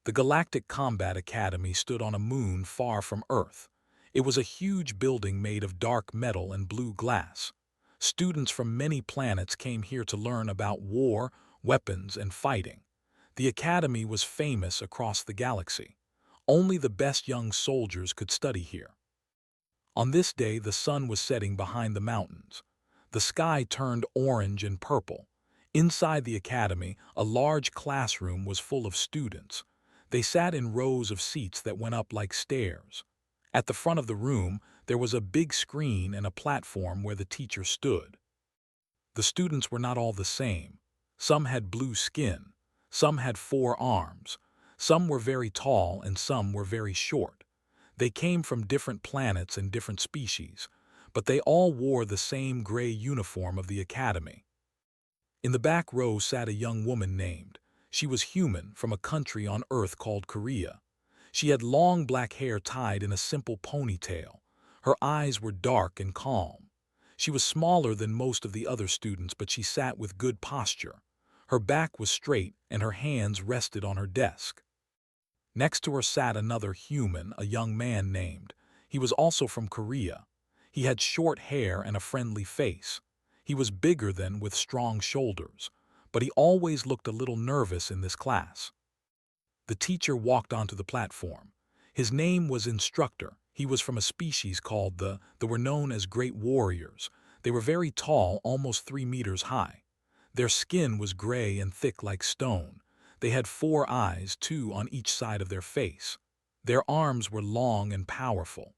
The Galactic Combat Academy stood on a moon far from Earth. It was a huge building made of dark metal and blue glass. Students from many planets came here to learn about war, weapons, and fighting. The academy was famous across the galaxy. Only the best young soldiers could study here. On this day, the sun was setting behind the mountains. The sky turned orange and purple. Inside the academy, a large classroom was full of students. They sat in rows of seats that went up like stairs. At the front of the room, there was a big screen and a platform where the teacher stood. The students were not all the same. Some had blue skin, some had 4 arms, some were very tall and some were very short. They came from different planets and different species, but they all wore the same gray uniform of the academy. In the back row sat a young woman named. She was human from a country on Earth called Korea. She had long black hair tied in a simple ponytail. Her eyes were dark and calm. She was smaller than most of the other students, but she sat with good posture. Her back was straight and her hands rested on her desk. Next to her sat another human, a young man named. He was also from Korea. He had short hair and a friendly face. He was bigger than with strong shoulders, but he always looked a little nervous in this class. The teacher walked onto the platform. His name was Instructor. He was from a species called they were known as Great Warriors. They were very tall, almost 3 meters high. Their skin was gray and thick like stone. They had 4 eyes, 2 on each side of their face. Their arms were long and powerful.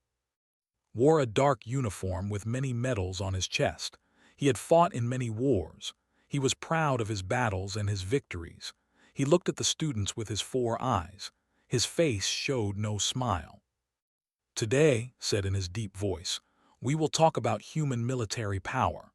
Wore a dark uniform with many medals on his chest. He had fought in many wars. He was proud of his battles and his victories. He looked at the students with his 4 eyes. His face showed no smile. "Today," said in his deep voice, "we will talk about human military power."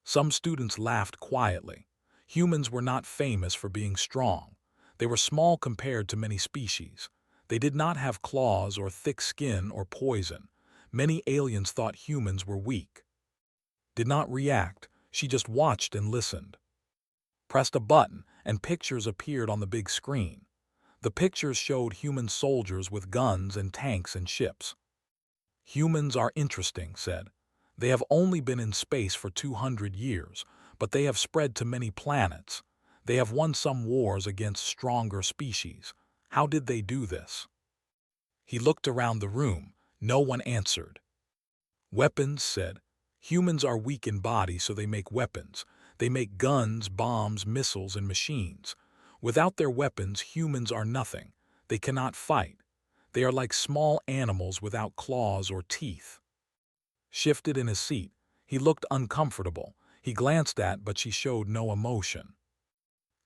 Some students laughed quietly. Humans were not famous for being strong. They were small compared to many species. They did not have claws or thick skin or poison. Many aliens thought humans were weak. Did not react, she just watched and listened. Pressed a button, and pictures appeared on the big screen. The pictures showed human soldiers with guns and tanks and ships. "Humans are interesting," said. "They have only been in space for 200 years, but they have spread to many planets. They have won some wars against stronger species. How did they do this?" He looked around the room. No one answered. "Weapons," said. "Humans are weak in body, so they make weapons. They make guns, bombs, missiles, and machines. Without their weapons, humans are nothing. They cannot fight. They are like small animals without claws or teeth." Shifted in his seat. He looked uncomfortable. He glanced at, but she showed no emotion.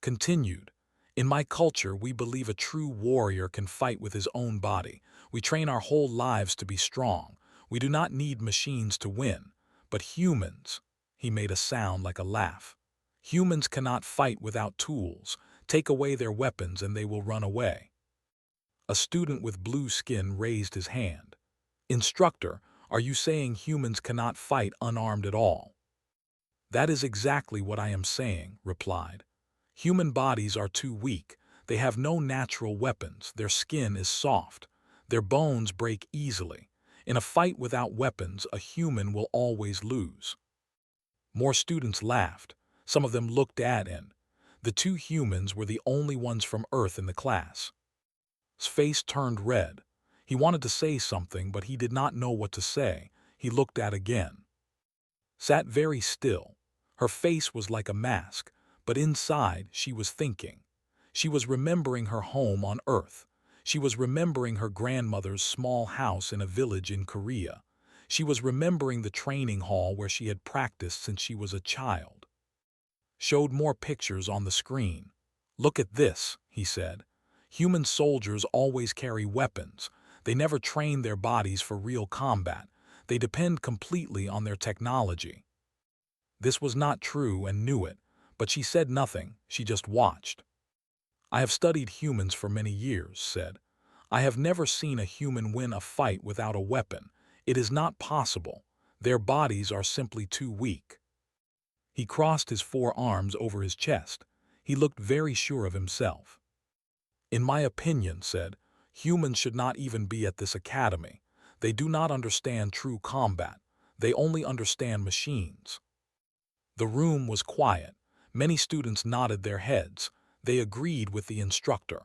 Continued. "In my culture, we believe a true warrior can fight with his own body. We train our whole lives to be strong. We do not need machines to win. But humans," he made a sound like a laugh, "humans cannot fight without tools. Take away their weapons and they will run away." A student with blue skin raised his hand. "Instructor, are you saying humans cannot fight unarmed at all?" "That is exactly what I am saying," replied. "Human bodies are too weak. They have no natural weapons. Their skin is soft. Their bones break easily. In a fight without weapons, a human will always lose." More students laughed. Some of them looked at and the 2 humans were the only ones from Earth in the class. His face turned red. He wanted to say something, but he did not know what to say. He looked at again. Sat very still. Her face was like a mask, but inside she was thinking. She was remembering her home on Earth. She was remembering her grandmother's small house in a village in Korea. She was remembering the training hall where she had practiced since she was a child. Showed more pictures on the screen. "Look at this," he said. "Human soldiers always carry weapons. They never train their bodies for real combat. They depend completely on their technology." This was not true and knew it, but she said nothing. She just watched. "I have studied humans for many years," said. "I have never seen a human win a fight without a weapon. It is not possible. Their bodies are simply too weak." He crossed his 4 arms over his chest. He looked very sure of himself. In my opinion, said, humans should not even be at this academy. They do not understand true combat. They only understand machines. The room was quiet. Many students nodded their heads. They agreed with the instructor.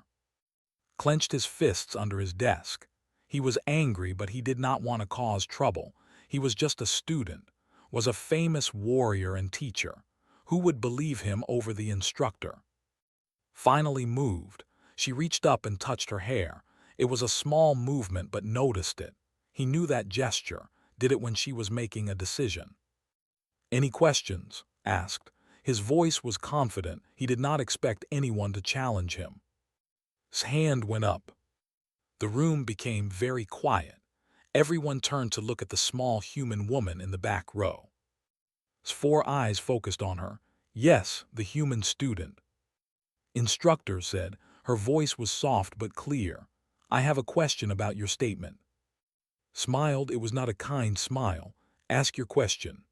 Clenched his fists under his desk. He was angry, but he did not want to cause trouble. He was just a student, was a famous warrior and teacher. Who would believe him over the instructor? Finally moved, she reached up and touched her hair. It was a small movement, but noticed it. He knew that gesture, did it when she was making a decision. Any questions? Asked. His voice was confident. He did not expect anyone to challenge him. His hand went up. The room became very quiet. Everyone turned to look at the small human woman in the back row. His 4 eyes focused on her. Yes, the human student. Instructor said. Her voice was soft but clear. I have a question about your statement. Smiled. It was not a kind smile. Ask your question.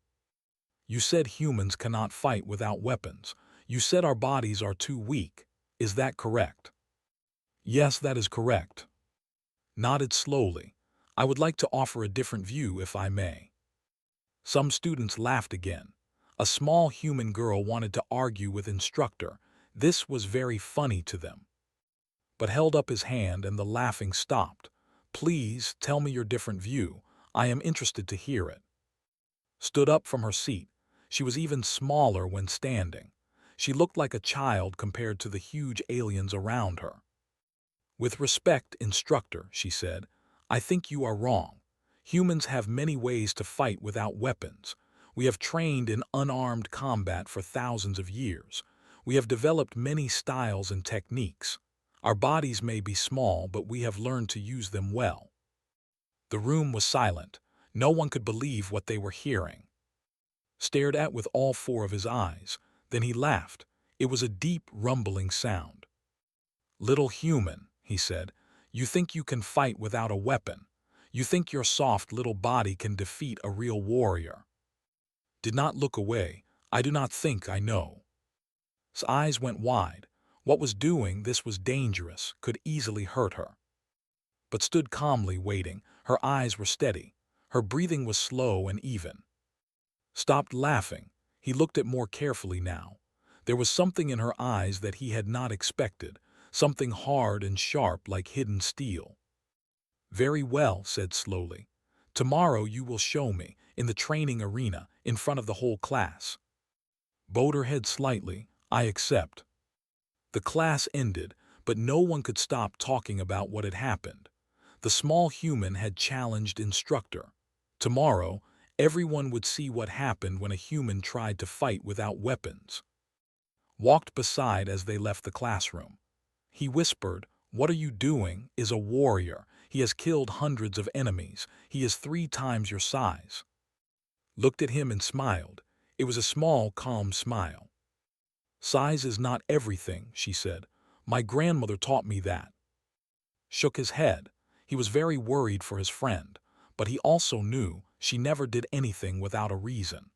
You said humans cannot fight without weapons. You said our bodies are too weak. Is that correct? Yes, that is correct. Nodded slowly. I would like to offer a different view if I may. Some students laughed again. A small human girl wanted to argue with instructor. This was very funny to them. But held up his hand and the laughing stopped. Please tell me your different view. I am interested to hear it. Stood up from her seat. She was even smaller when standing. She looked like a child compared to the huge aliens around her. With respect, instructor, she said, I think you are wrong. Humans have many ways to fight without weapons. We have trained in unarmed combat for thousands of years. We have developed many styles and techniques. Our bodies may be small, but we have learned to use them well. The room was silent. No one could believe what they were hearing. Stared at with all 4 of his eyes. Then he laughed. It was a deep, rumbling sound. Little human, he said, you think you can fight without a weapon. You think your soft little body can defeat a real warrior. Did not look away. I do not think I know. His eyes went wide. What was doing this was dangerous, could easily hurt her. But stood calmly waiting. Her eyes were steady. Her breathing was slow and even. Stopped laughing. He looked at more carefully now. There was something in her eyes that he had not expected, something hard and sharp like hidden steel. Very well, said slowly. Tomorrow you will show me, in the training arena, in front of the whole class. Bowed her head slightly. I accept. The class ended, but no one could stop talking about what had happened. The small human had challenged instructor. Tomorrow, everyone would see what happened when a human tried to fight without weapons. Walked beside as they left the classroom. He whispered, What are you doing? Is a warrior. He has killed hundreds of enemies. He is 3 times your size. Looked at him and smiled. It was a small, calm smile. Size is not everything, she said. My grandmother taught me that. Shook his head. He was very worried for his friend, but he also knew she never did anything without a reason.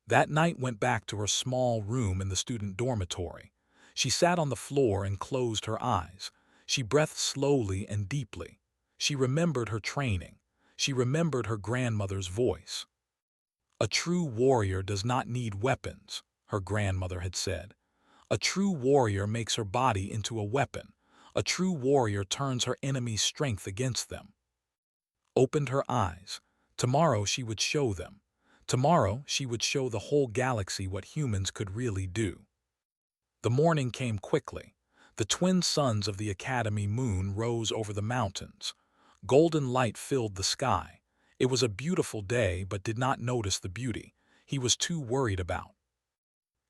That night went back to her small room in the student dormitory. She sat on the floor and closed her eyes. She breathed slowly and deeply. She remembered her training. She remembered her grandmother's voice. A true warrior does not need weapons, her grandmother had said. A true warrior makes her body into a weapon. A true warrior turns her enemy's strength against them. Opened her eyes. Tomorrow she would show them. Tomorrow she would show the whole galaxy what humans could really do. The morning came quickly. The twin suns of the academy moon rose over the mountains. Golden light filled the sky. It was a beautiful day, but did not notice the beauty. He was too worried about.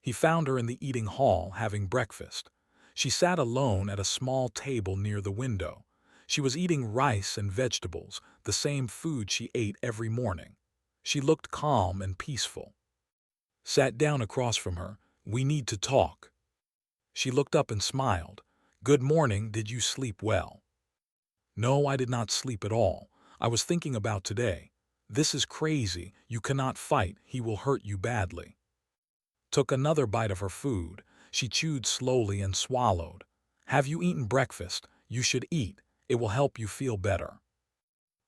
He found her in the eating hall having breakfast. She sat alone at a small table near the window. She was eating rice and vegetables, the same food she ate every morning. She looked calm and peaceful. Sat down across from her. We need to talk. She looked up and smiled. Good morning, did you sleep well? No, I did not sleep at all. I was thinking about today. This is crazy. You cannot fight. He will hurt you badly. Took another bite of her food. She chewed slowly and swallowed. Have you eaten breakfast? You should eat. It will help you feel better.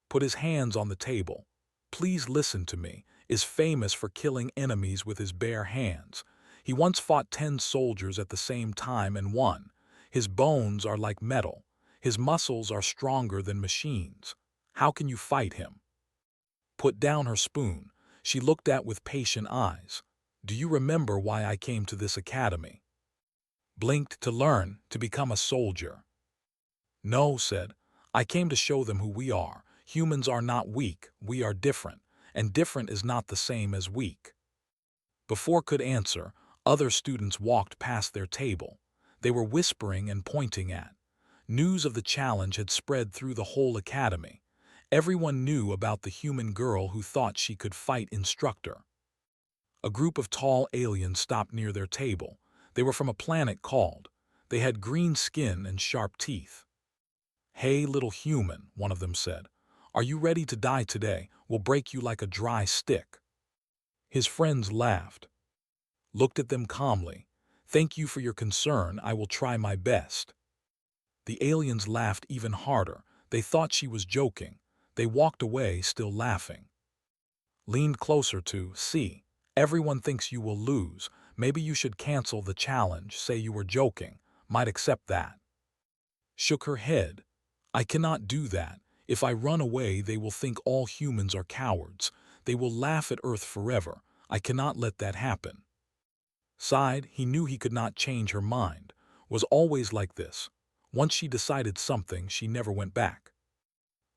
Put his hands on the table. Please listen to me. Is famous for killing enemies with his bare hands. He once fought 10 soldiers at the same time and won. His bones are like metal. His muscles are stronger than machines. How can you fight him? Put down her spoon. She looked at with patient eyes. Do you remember why I came to this academy? Blinked to learn, to become a soldier. No, said. I came to show them who we are. Humans are not weak, we are different, and different is not the same as weak. Before could answer, other students walked past their table. They were whispering and pointing at. News of the challenge had spread through the whole academy. Everyone knew about the human girl who thought she could fight instructor. A group of tall aliens stopped near their table. They were from a planet called. They had green skin and sharp teeth. Hey, little human, one of them said. Are you ready to die today? We'll break you like a dry stick. His friends laughed. Looked at them calmly. Thank you for your concern. I will try my best. The aliens laughed even harder. They thought she was joking. They walked away, still laughing. Leaned closer to, see, everyone thinks you will lose. Maybe you should cancel the challenge, say you were joking. Might accept that. Shook her head. I cannot do that. If I run away, they will think all humans are cowards. They will laugh at Earth forever. I cannot let that happen. Sighed, he knew he could not change her mind. Was always like this. Once she decided something, she never went back.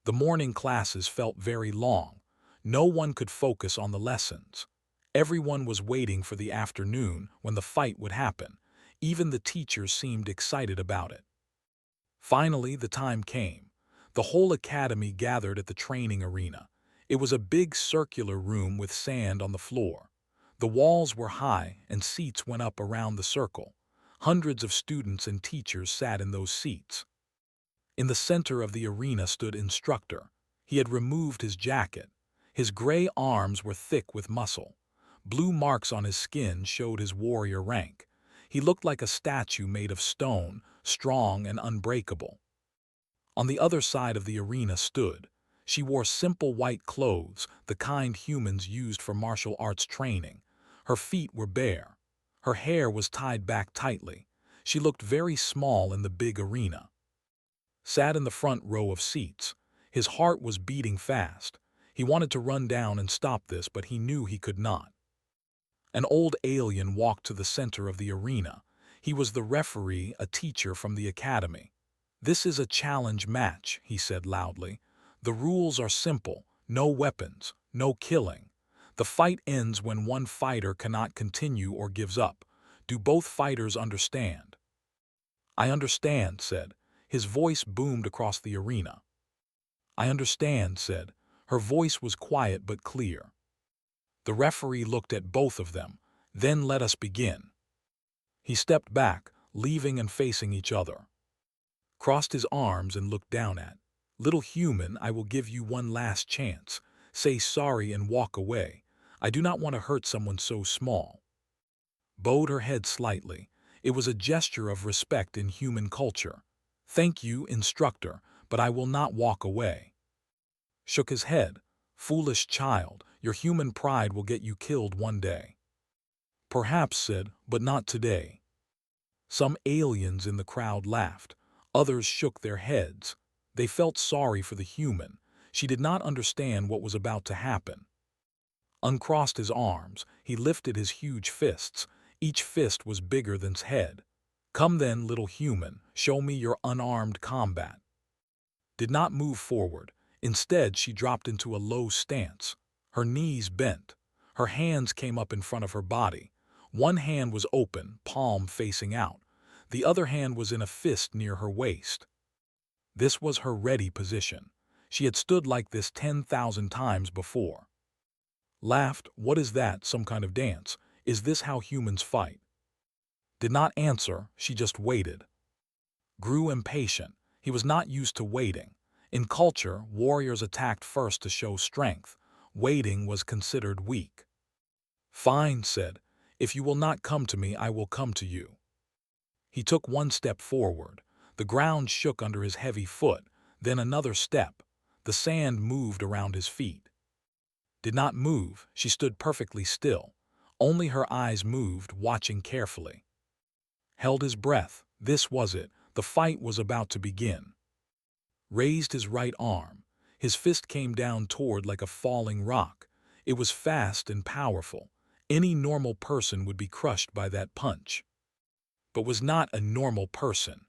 The morning classes felt very long. No one could focus on the lessons. Everyone was waiting for the afternoon when the fight would happen. Even the teachers seemed excited about it. Finally, the time came. The whole academy gathered at the training arena. It was a big circular room with sand on the floor. The walls were high and seats went up around the circle. Hundreds of students and teachers sat in those seats. In the center of the arena stood instructor. He had removed his jacket. His gray arms were thick with muscle. Blue marks on his skin showed his warrior rank. He looked like a statue made of stone, strong and unbreakable. On the other side of the arena stood. She wore simple white clothes, the kind humans used for martial arts training. Her feet were bare. Her hair was tied back tightly. She looked very small in the big arena. Sat in the front row of seats. His heart was beating fast. He wanted to run down and stop this, but he knew he could not. An old alien walked to the center of the arena. He was the referee, a teacher from the academy. This is a challenge match, he said loudly. The rules are simple. No weapons, no killing. The fight ends when one fighter cannot continue or gives up. Do both fighters understand? I understand, said. His voice boomed across the arena. I understand, said. Her voice was quiet but clear. The referee looked at both of them. Then let us begin. He stepped back, leaving and facing each other. Crossed his arms and looked down at. Little human, I will give you one last chance. Say sorry and walk away. I do not want to hurt someone so small. Bowed her head slightly. It was a gesture of respect in human culture. Thank you, instructor, but I will not walk away. Shook his head. Foolish child, your human pride will get you killed one day. Perhaps, said, but not today. Some aliens in the crowd laughed. Others shook their heads. They felt sorry for the human. She did not understand what was about to happen. Uncrossed his arms, he lifted his huge fists. Each fist was bigger than his head. Come then, little human, show me your unarmed combat. Did not move forward. Instead, she dropped into a low stance. Her knees bent. Her hands came up in front of her body. One hand was open, palm facing out. The other hand was in a fist near her waist. This was her ready position. She had stood like this 10,000 times before. Laughed, what is that, some kind of dance? Is this how humans fight? Did not answer, she just waited. Grew impatient. He was not used to waiting. In culture, warriors attacked first to show strength. Waiting was considered weak. Fine, said. If you will not come to me, I will come to you. He took one step forward. The ground shook under his heavy foot, then another step. The sand moved around his feet. Did not move, she stood perfectly still. Only her eyes moved, watching carefully. Held his breath. This was it. The fight was about to begin. Raised his right arm. His fist came down toward like a falling rock. It was fast and powerful. Any normal person would be crushed by that punch. But was not a normal person.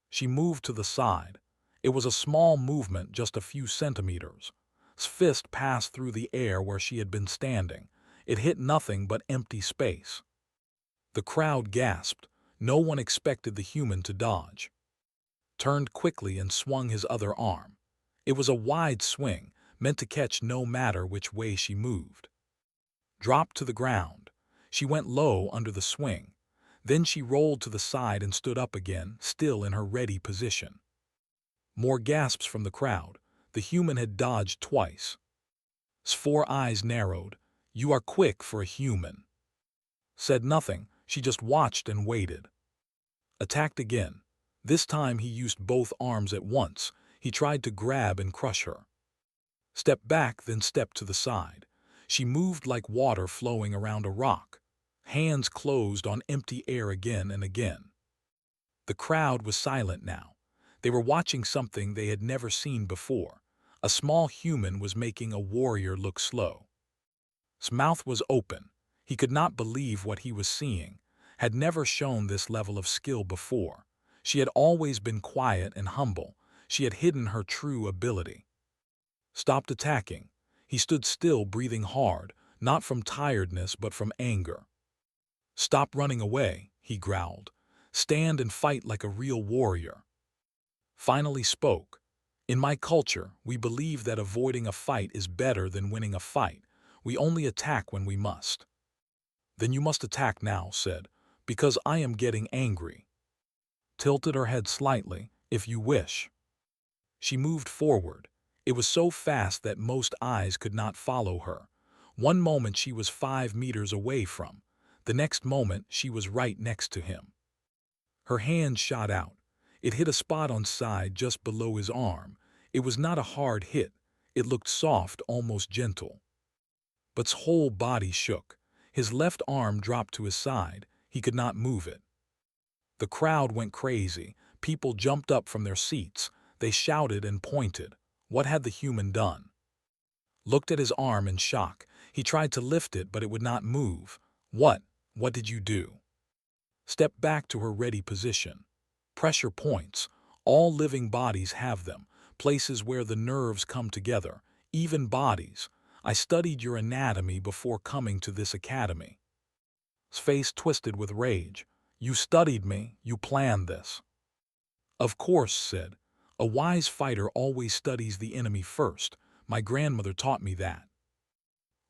She moved to the side. It was a small movement, just a few centimeters. His fist passed through the air where she had been standing. It hit nothing but empty space. The crowd gasped. No one expected the human to dodge. Turned quickly and swung his other arm. It was a wide swing, meant to catch no matter which way she moved. Dropped to the ground. She went low under the swing. Then she rolled to the side and stood up again, still in her ready position. More gasps from the crowd. The human had dodged twice. His 4 eyes narrowed. "You are quick for a human." Said nothing, she just watched and waited. Attacked again. This time he used both arms at once. He tried to grab and crush her. Stepped back, then stepped to the side. She moved like water flowing around a rock. Hands closed on empty air again and again. The crowd was silent now. They were watching something they had never seen before. A small human was making a warrior look slow. His mouth was open. He could not believe what he was seeing. Had never shown this level of skill before. She had always been quiet and humble. She had hidden her true ability. Stopped attacking. He stood still, breathing hard, not from tiredness but from anger. "Stop running away," he growled. "Stand and fight like a real warrior." Finally spoke. "In my culture, we believe that avoiding a fight is better than winning a fight. We only attack when we must." "Then you must attack now," said, "because I am getting angry." Tilted her head slightly, "If you wish." She moved forward. It was so fast that most eyes could not follow her. One moment she was 5 meters away from. The next moment she was right next to him. Her hand shot out. It hit a spot on side just below his arm. It was not a hard hit. It looked soft, almost gentle. But his whole body shook. His left arm dropped to his side. He could not move it. The crowd went crazy. People jumped up from their seats. They shouted and pointed. What had the human done? Looked at his arm in shock. He tried to lift it, but it would not move. What did you do?" Stepped back to her ready position. Pressure points. All living bodies have them. Places where the nerves come together. Even bodies. I studied your anatomy before coming to this academy. His face twisted with rage. "You studied me. You planned this." "Of course," said. "A wise fighter always studies the enemy first. My grandmother taught me that."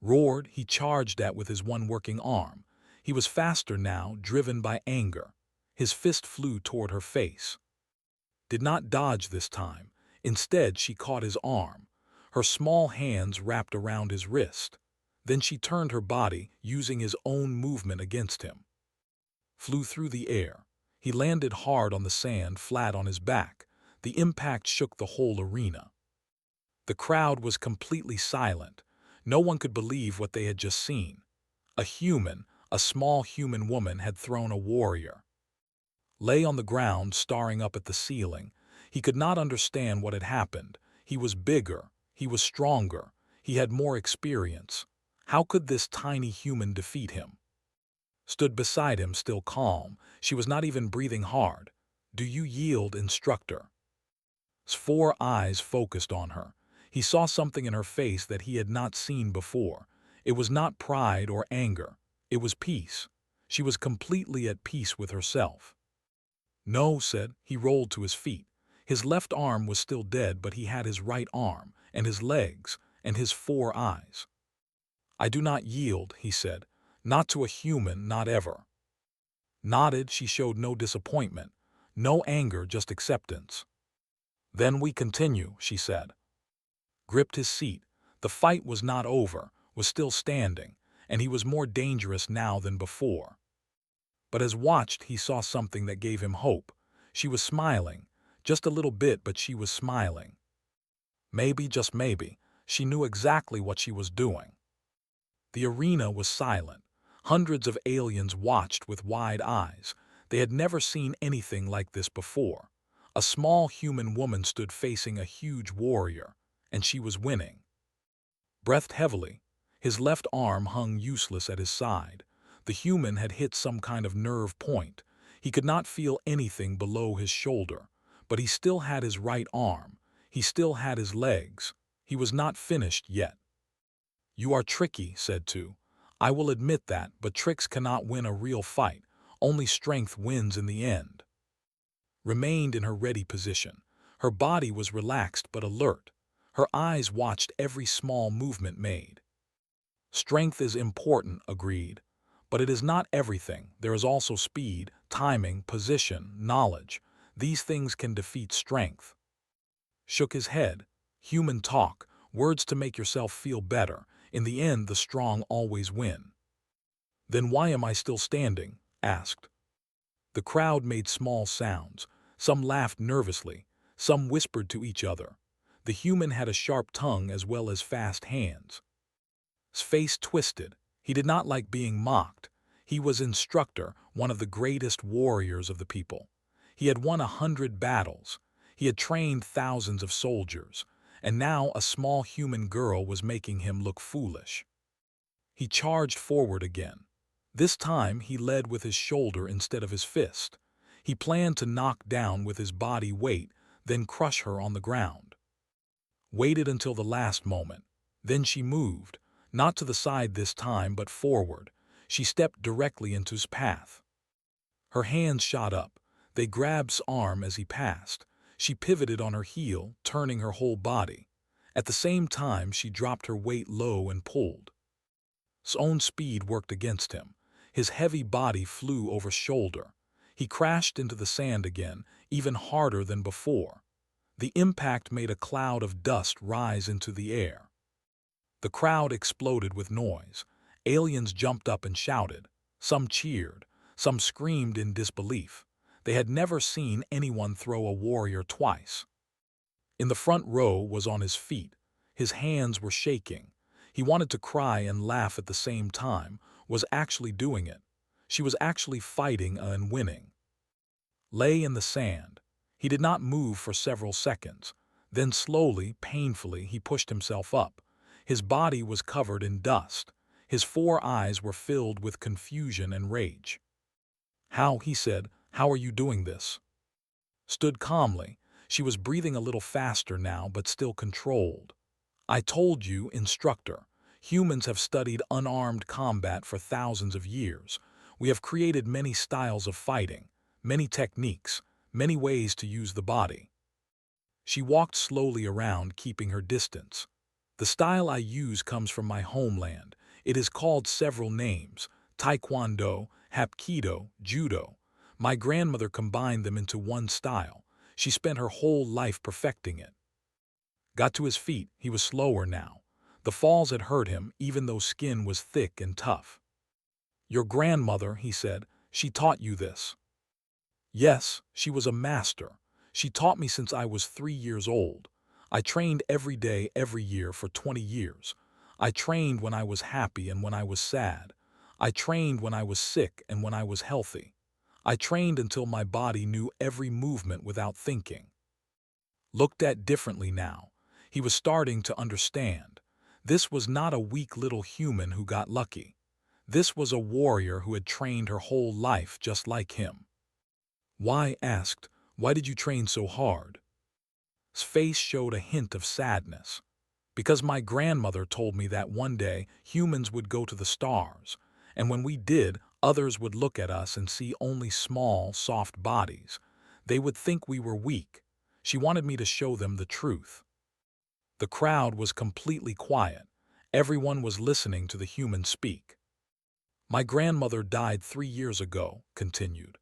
Roared, he charged at with his one working arm. He was faster now, driven by anger. His fist flew toward her face. Did not dodge this time. Instead, she caught his arm. Her small hands wrapped around his wrist. Then she turned her body, using his own movement against him. Flew through the air. He landed hard on the sand, flat on his back. The impact shook the whole arena. The crowd was completely silent. No one could believe what they had just seen. A human, a small human woman, had thrown a warrior. Lay on the ground, staring up at the ceiling. He could not understand what had happened. He was bigger. He was stronger. He had more experience. How could this tiny human defeat him? Stood beside him, still calm. She was not even breathing hard. "Do you yield, instructor?" His 4 eyes focused on her. He saw something in her face that he had not seen before. It was not pride or anger. It was peace. She was completely at peace with herself. "No," said. He rolled to his feet. His left arm was still dead, but he had his right arm, and his legs, and his 4 eyes. "I do not yield," he said. "Not to a human, not ever." Nodded. She showed no disappointment, no anger, just acceptance. "Then we continue," she said. Gripped his seat. The fight was not over, was still standing, and he was more dangerous now than before. But as watched, he saw something that gave him hope. She was smiling, just a little bit, but she was smiling. Maybe, just maybe, she knew exactly what she was doing. The arena was silent. Hundreds of aliens watched with wide eyes. They had never seen anything like this before. A small human woman stood facing a huge warrior, and she was winning. Breathed heavily, his left arm hung useless at his side. The human had hit some kind of nerve point. He could not feel anything below his shoulder, but he still had his right arm. He still had his legs. He was not finished yet. "You are tricky," said Tu. "I will admit that, but tricks cannot win a real fight. Only strength wins in the end." Remained in her ready position. Her body was relaxed but alert. Her eyes watched every small movement made. Strength is important, agreed. But it is not everything. There is also speed, timing, position, knowledge. These things can defeat strength. Shook his head. Human talk, words to make yourself feel better. In the end, the strong always win. "Then why am I still standing?" asked. The crowd made small sounds. Some laughed nervously. Some whispered to each other. The human had a sharp tongue as well as fast hands. His face twisted. He did not like being mocked. He was instructor, one of the greatest warriors of the people. He had won 100 battles. He had trained thousands of soldiers. And now a small human girl was making him look foolish. He charged forward again. This time he led with his shoulder instead of his fist. He planned to knock down with his body weight, then crush her on the ground. Waited until the last moment. Then she moved, not to the side this time but forward. She stepped directly into his path. Her hands shot up. They grabbed his arm as he passed. She pivoted on her heel, turning her whole body. At the same time, she dropped her weight low and pulled. His own speed worked against him. His heavy body flew over shoulder. He crashed into the sand again, even harder than before. The impact made a cloud of dust rise into the air. The crowd exploded with noise. Aliens jumped up and shouted. Some cheered. Some screamed in disbelief. They had never seen anyone throw a warrior twice. In the front row was on his feet. His hands were shaking. He wanted to cry and laugh at the same time, was actually doing it. She was actually fighting and winning. Lay in the sand. He did not move for several seconds. Then slowly, painfully, he pushed himself up. His body was covered in dust. His 4 eyes were filled with confusion and rage. "How," he said, "how are you doing this?" Stood calmly. She was breathing a little faster now, but still controlled. "I told you, instructor. Humans have studied unarmed combat for thousands of years. We have created many styles of fighting, many techniques, many ways to use the body." She walked slowly around, keeping her distance. "The style I use comes from my homeland. It is called several names: Taekwondo, Hapkido, Judo. My grandmother combined them into one style. She spent her whole life perfecting it." Got to his feet. He was slower now. The falls had hurt him, even though skin was thick and tough. "Your grandmother," he said, "she taught you this." "Yes, she was a master. She taught me since I was 3 years old. I trained every day, every year for 20 years. I trained when I was happy and when I was sad. I trained when I was sick and when I was healthy. I trained until my body knew every movement without thinking." Looked at differently now. He was starting to understand. This was not a weak little human who got lucky. This was a warrior who had trained her whole life just like him. "Why?" asked. "Why did you train so hard?" His face showed a hint of sadness. "Because my grandmother told me that one day humans would go to the stars, and when we did, others would look at us and see only small, soft bodies. They would think we were weak. She wanted me to show them the truth." The crowd was completely quiet. Everyone was listening to the human speak. "My grandmother died 3 years ago," continued.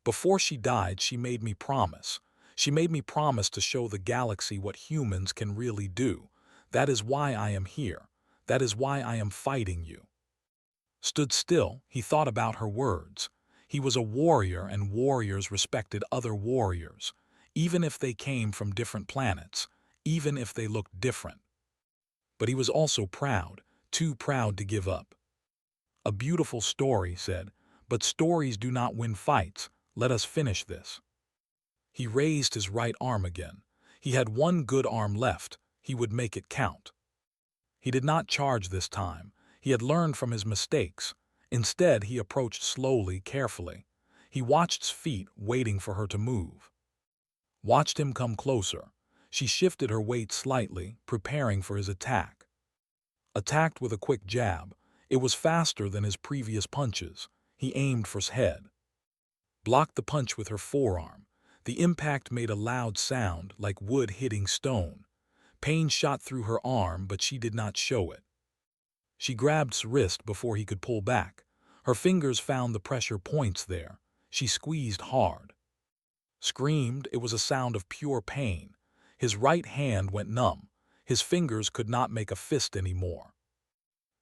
"Before she died, she made me promise. She made me promise to show the galaxy what humans can really do. That is why I am here. That is why I am fighting you." Stood still, he thought about her words. He was a warrior, and warriors respected other warriors, even if they came from different planets, even if they looked different. But he was also proud, too proud to give up. "A beautiful story," said, "but stories do not win fights. Let us finish this." He raised his right arm again. He had one good arm left. He would make it count. He did not charge this time. He had learned from his mistakes. Instead, he approached slowly, carefully. He watched his feet, waiting for her to move. Watched him come closer. She shifted her weight slightly, preparing for his attack. Attacked with a quick jab. It was faster than his previous punches. He aimed for his head. Blocked the punch with her forearm. The impact made a loud sound, like wood hitting stone. Pain shot through her arm, but she did not show it. She grabbed his wrist before he could pull back. Her fingers found the pressure points there. She squeezed hard. Screamed. It was a sound of pure pain. His right hand went numb. His fingers could not make a fist anymore.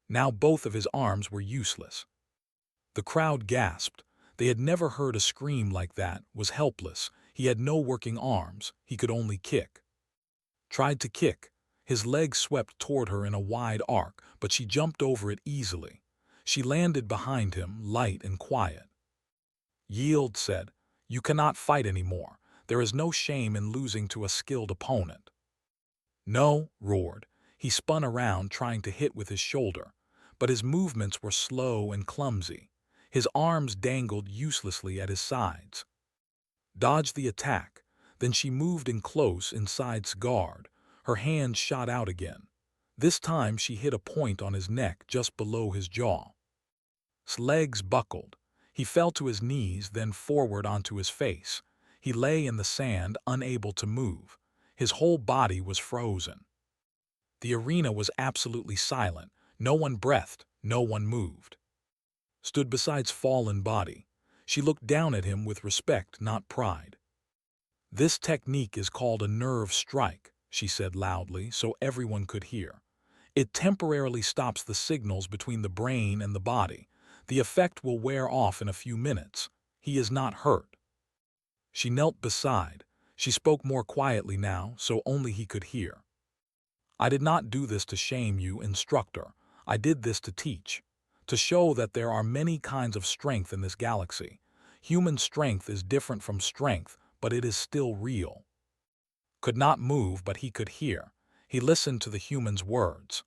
Now both of his arms were useless. The crowd gasped. They had never heard a scream like that. Was helpless. He had no working arms. He could only kick. Tried to kick. His leg swept toward her in a wide arc, but she jumped over it easily. She landed behind him, light and quiet. "Yield," said. "You cannot fight anymore. There is no shame in losing to a skilled opponent." "No," roared. He spun around, trying to hit with his shoulder, but his movements were slow and clumsy. His arms dangled uselessly at his sides. Dodged the attack. Then she moved in close inside his guard. Her hand shot out again. This time she hit a point on his neck just below his jaw. His legs buckled. He fell to his knees, then forward onto his face. He lay in the sand, unable to move. His whole body was frozen. The arena was absolutely silent. No one breathed, no one moved. Stood beside his fallen body. She looked down at him with respect, not pride. "This technique is called a nerve strike," she said loudly so everyone could hear. "It temporarily stops the signals between the brain and the body. The effect will wear off in a few minutes. He is not hurt." She knelt beside. She spoke more quietly now, so only he could hear. "I did not do this to shame you, instructor. I did this to teach. To show that there are many kinds of strength in this galaxy. Human strength is different from strength, but it is still real." Could not move, but he could hear. He listened to the human's words.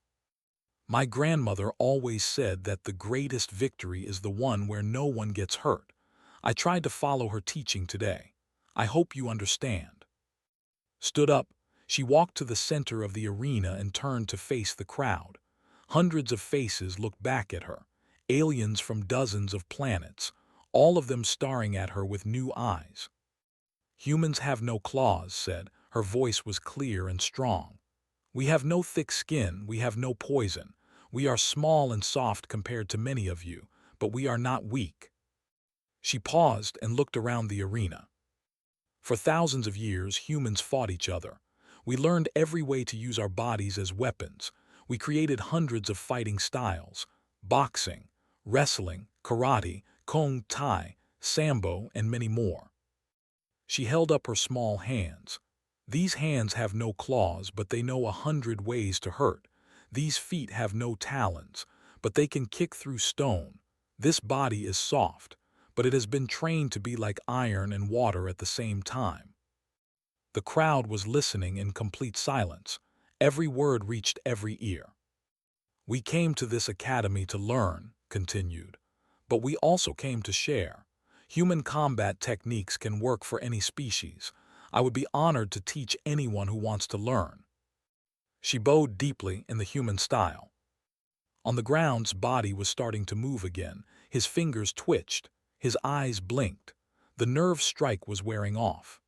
"My grandmother always said that the greatest victory is the one where no one gets hurt. I tried to follow her teaching today. I hope you understand." Stood up. She walked to the center of the arena and turned to face the crowd. Hundreds of faces looked back at her. Aliens from dozens of planets, all of them staring at her with new eyes. "Humans have no claws," said. Her voice was clear and strong. "We have no thick skin, we have no poison. We are small and soft compared to many of you, but we are not weak." She paused and looked around the arena. "For thousands of years, humans fought each other. We learned every way to use our bodies as weapons. We created hundreds of fighting styles: boxing, wrestling, karate, kung tai, sambo, and many more." She held up her small hands. "These hands have no claws, but they know 100 ways to hurt. These feet have no talons, but they can kick through stone. This body is soft, but it has been trained to be like iron and water at the same time." The crowd was listening in complete silence. Every word reached every ear. "We came to this academy to learn," continued, "but we also came to share. Human combat techniques can work for any species. I would be honored to teach anyone who wants to learn." She bowed deeply in the human style. On the ground, his body was starting to move again. His fingers twitched. His eyes blinked. The nerve strike was wearing off.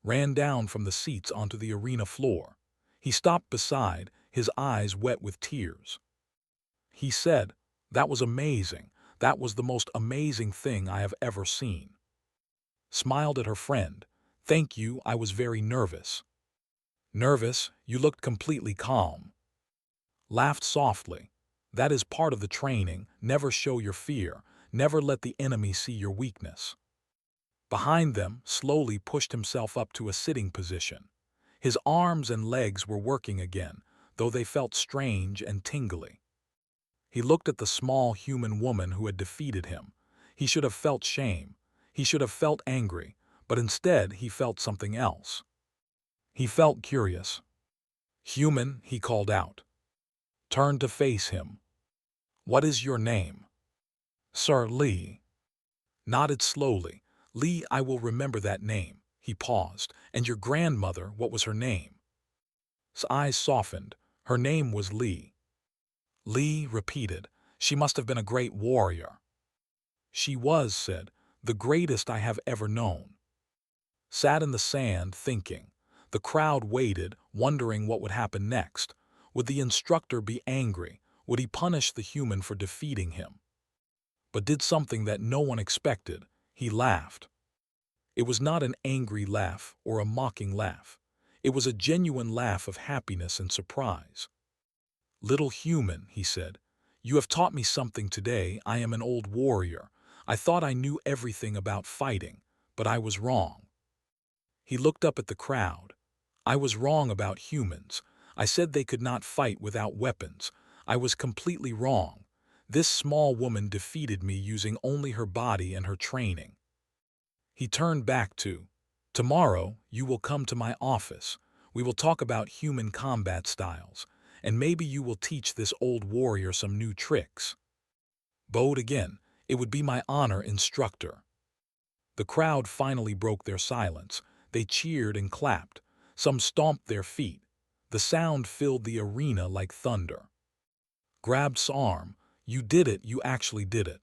Ran down from the seats onto the arena floor. He stopped beside, his eyes wet with tears. He said, "That was amazing. That was the most amazing thing I have ever seen." Smiled at her friend. "Thank you, I was very nervous." "Nervous? You looked completely calm." Laughed softly. "That is part of the training. Never show your fear. Never let the enemy see your weakness. Behind them, slowly pushed himself up to a sitting position. His arms and legs were working again, though they felt strange and tingly. He looked at the small human woman who had defeated him. He should have felt shame. He should have felt angry, but instead he felt something else. He felt curious. "Human," he called out. Turned to face him. "What is your name?" "Sir Lee." Nodded slowly. "Lee, I will remember that name." He paused. "And your grandmother, what was her name?" His eyes softened. "Her name was Lee." Lee repeated. "She must have been a great warrior." "She was," said, "the greatest I have ever known." Sat in the sand, thinking. The crowd waited, wondering what would happen next. Would the instructor be angry? Would he punish the human for defeating him? But did something that no one expected. He laughed. It was not an angry laugh or a mocking laugh. It was a genuine laugh of happiness and surprise. "Little human," he said, "you have taught me something today. I am an old warrior. I thought I knew everything about fighting, but I was wrong." He looked up at the crowd. "I was wrong about humans. I said they could not fight without weapons. I was completely wrong. This small woman defeated me using only her body and her training." He turned back to, "Tomorrow, you will come to my office. We will talk about human combat styles, and maybe you will teach this old warrior some new tricks." Bowed again. "It would be my honor, instructor." The crowd finally broke their silence. They cheered and clapped. Some stomped their feet. The sound filled the arena like thunder. Grabbed S's arm. "You did it, you actually did it."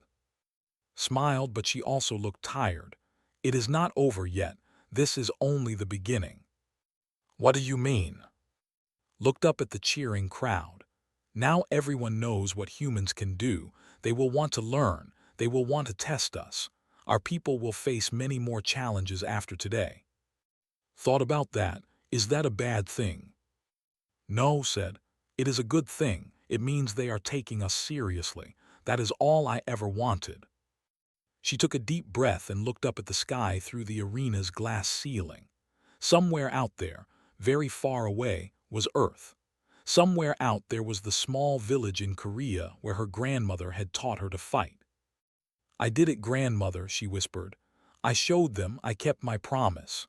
Smiled, but she also looked tired. "It is not over yet. This is only the beginning." "What do you mean?" Looked up at the cheering crowd. "Now everyone knows what humans can do. They will want to learn. They will want to test us. Our people will face many more challenges after today." Thought about that. "Is that a bad thing?" "No," said. "It is a good thing. It means they are taking us seriously. That is all I ever wanted." She took a deep breath and looked up at the sky through the arena's glass ceiling. Somewhere out there, very far away, was Earth. Somewhere out there was the small village in Korea where her grandmother had taught her to fight. "I did it, grandmother," she whispered. "I showed them. I kept my promise."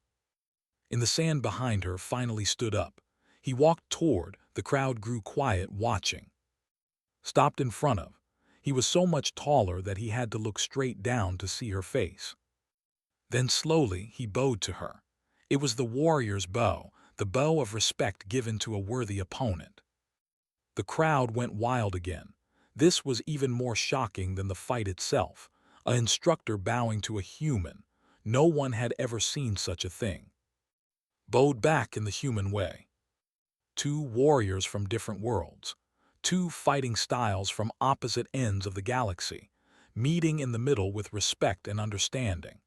In the sand behind her finally stood up. He walked toward. The crowd grew quiet, watching. Stopped in front of. He was so much taller that he had to look straight down to see her face. Then slowly he bowed to her. It was the warrior's bow, the bow of respect given to a worthy opponent. The crowd went wild again. This was even more shocking than the fight itself. An instructor bowing to a human. No one had ever seen such a thing. Bowed back in the human way. Two warriors from different worlds. Two fighting styles from opposite ends of the galaxy, meeting in the middle with respect and understanding.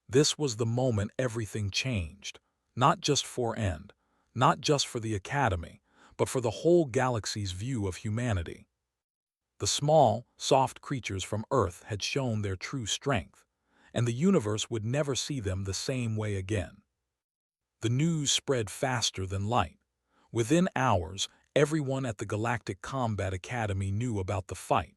This was the moment everything changed, not just for End, not just for the Academy, but for the whole galaxy's view of humanity. The small, soft creatures from Earth had shown their true strength, and the universe would never see them the same way again. The news spread faster than light. Within hours, everyone at the Galactic Combat Academy knew about the fight.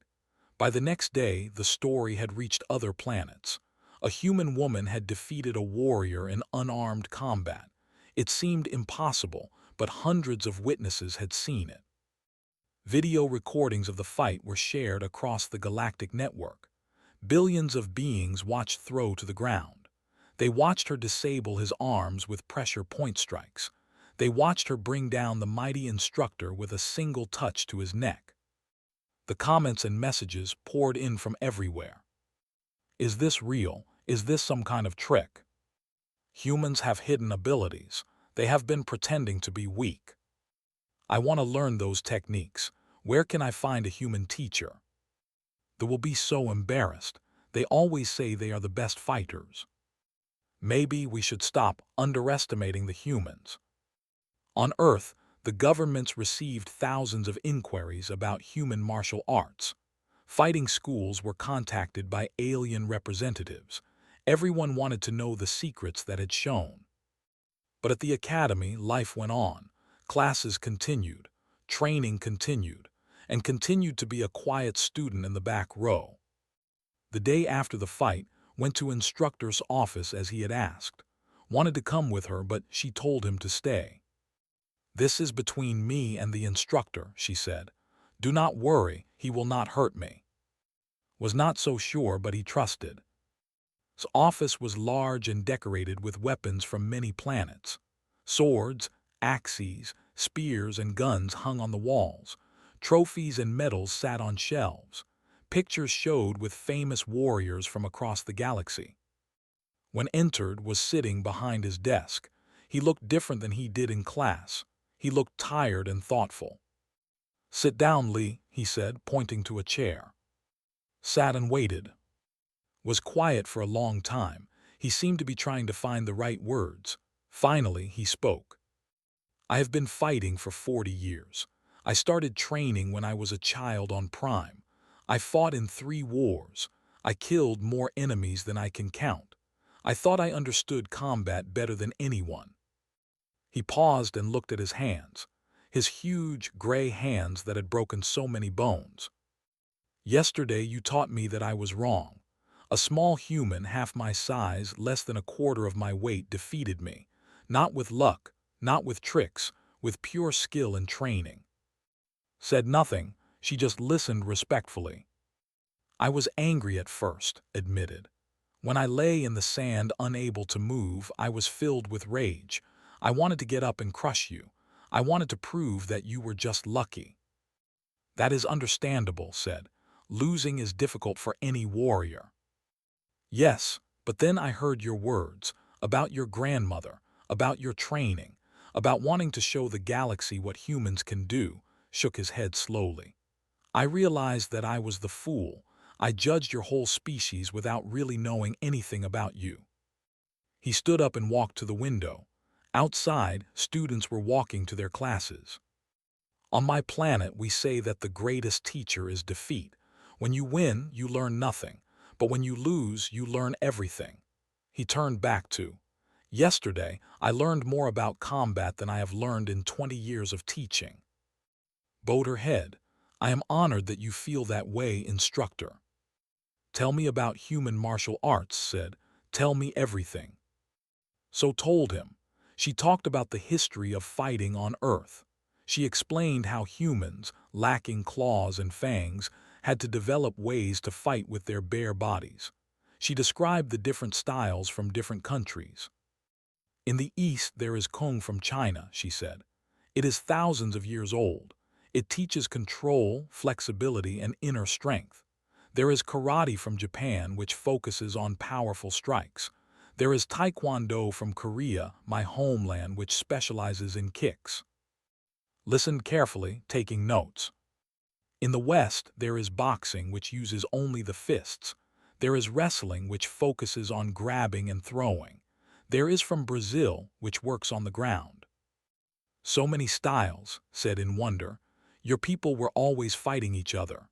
By the next day, the story had reached other planets. A human woman had defeated a warrior in unarmed combat. It seemed impossible, but hundreds of witnesses had seen it. Video recordings of the fight were shared across the galactic network. Billions of beings watched throw to the ground. They watched her disable his arms with pressure point strikes. They watched her bring down the mighty instructor with a single touch to his neck. The comments and messages poured in from everywhere. Is this real? Is this some kind of trick? Humans have hidden abilities. They have been pretending to be weak. I want to learn those techniques. Where can I find a human teacher? They will be so embarrassed. They always say they are the best fighters. Maybe we should stop underestimating the humans. On Earth, the governments received thousands of inquiries about human martial arts. Fighting schools were contacted by alien representatives. Everyone wanted to know the secrets that had shown. But at the academy, life went on. Classes continued, training continued, and continued to be a quiet student in the back row. The day after the fight, went to instructor's office as he had asked. Wanted to come with her, but she told him to stay. "This is between me and the instructor," she said. "Do not worry, he will not hurt me." Was not so sure, but he trusted. His office was large and decorated with weapons from many planets. Swords, axes, spears, and guns hung on the walls. Trophies and medals sat on shelves. Pictures showed with famous warriors from across the galaxy. When entered, was sitting behind his desk. He looked different than he did in class. He looked tired and thoughtful. "Sit down, Lee," he said, pointing to a chair. Sat and waited. Was quiet for a long time. He seemed to be trying to find the right words. Finally, he spoke. "I have been fighting for 40 years. I started training when I was a child on Prime. I fought in 3 wars. I killed more enemies than I can count. I thought I understood combat better than anyone." He paused and looked at his hands, his huge, gray hands that had broken so many bones. "Yesterday you taught me that I was wrong. A small human, half my size, less than a quarter of my weight, defeated me. Not with luck, not with tricks, with pure skill and training." Said nothing, she just listened respectfully. "I was angry at first," admitted. "When I lay in the sand unable to move, I was filled with rage. I wanted to get up and crush you. I wanted to prove that you were just lucky." "That is understandable," said. "Losing is difficult for any warrior." "Yes, but then I heard your words, about your grandmother, about your training, about wanting to show the galaxy what humans can do," shook his head slowly. "I realized that I was the fool. I judged your whole species without really knowing anything about you." He stood up and walked to the window. Outside, students were walking to their classes. "On my planet, we say that the greatest teacher is defeat. When you win, you learn nothing, but when you lose, you learn everything." He turned back to, "Yesterday, I learned more about combat than I have learned in 20 years of teaching." Bowed her head. "I am honored that you feel that way, instructor." "Tell me about human martial arts," said. "Tell me everything." So told him. She talked about the history of fighting on Earth. She explained how humans, lacking claws and fangs, had to develop ways to fight with their bare bodies. She described the different styles from different countries. "In the East there is Kung from China," she said. "It is thousands of years old. It teaches control, flexibility, and inner strength. There is Karate from Japan, which focuses on powerful strikes. There is Taekwondo from Korea, my homeland, which specializes in kicks." Listened carefully, taking notes. "In the West, there is boxing, which uses only the fists. There is wrestling, which focuses on grabbing and throwing. There is from Brazil, which works on the ground." "So many styles," said in wonder. "Your people were always fighting each other."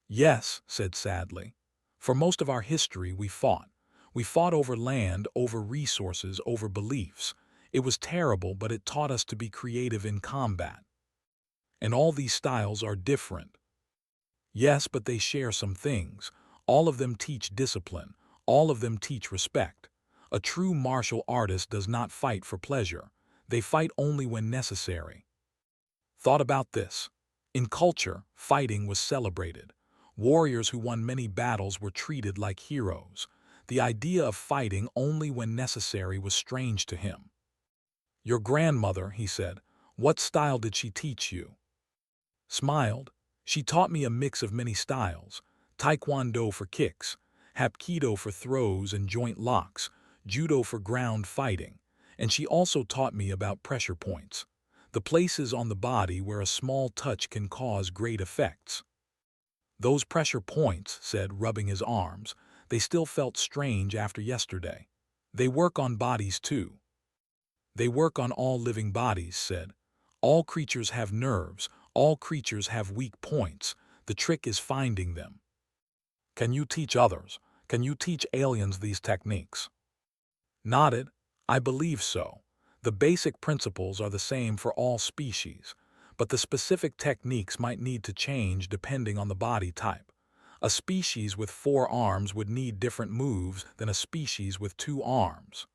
"Yes," said sadly. "For most of our history we fought. We fought over land, over resources, over beliefs. It was terrible, but it taught us to be creative in combat. And all these styles are different." "Yes, but they share some things. All of them teach discipline. All of them teach respect. A true martial artist does not fight for pleasure. They fight only when necessary." Thought about this. In culture, fighting was celebrated. Warriors who won many battles were treated like heroes. The idea of fighting only when necessary was strange to him. "Your grandmother," he said, "what style did she teach you?" Smiled. "She taught me a mix of many styles. Taekwondo for kicks, Hapkido for throws and joint locks, Judo for ground fighting. And she also taught me about pressure points, the places on the body where a small touch can cause great effects." "Those pressure points," said, rubbing his arms, "they still felt strange after yesterday. They work on bodies too." "They work on all living bodies," said. "All creatures have nerves, all creatures have weak points. The trick is finding them. Can you teach others? Can you teach aliens these techniques? Nodded. I believe so. The basic principles are the same for all species, but the specific techniques might need to change depending on the body type. A species with 4 arms would need different moves than a species with 2 arms.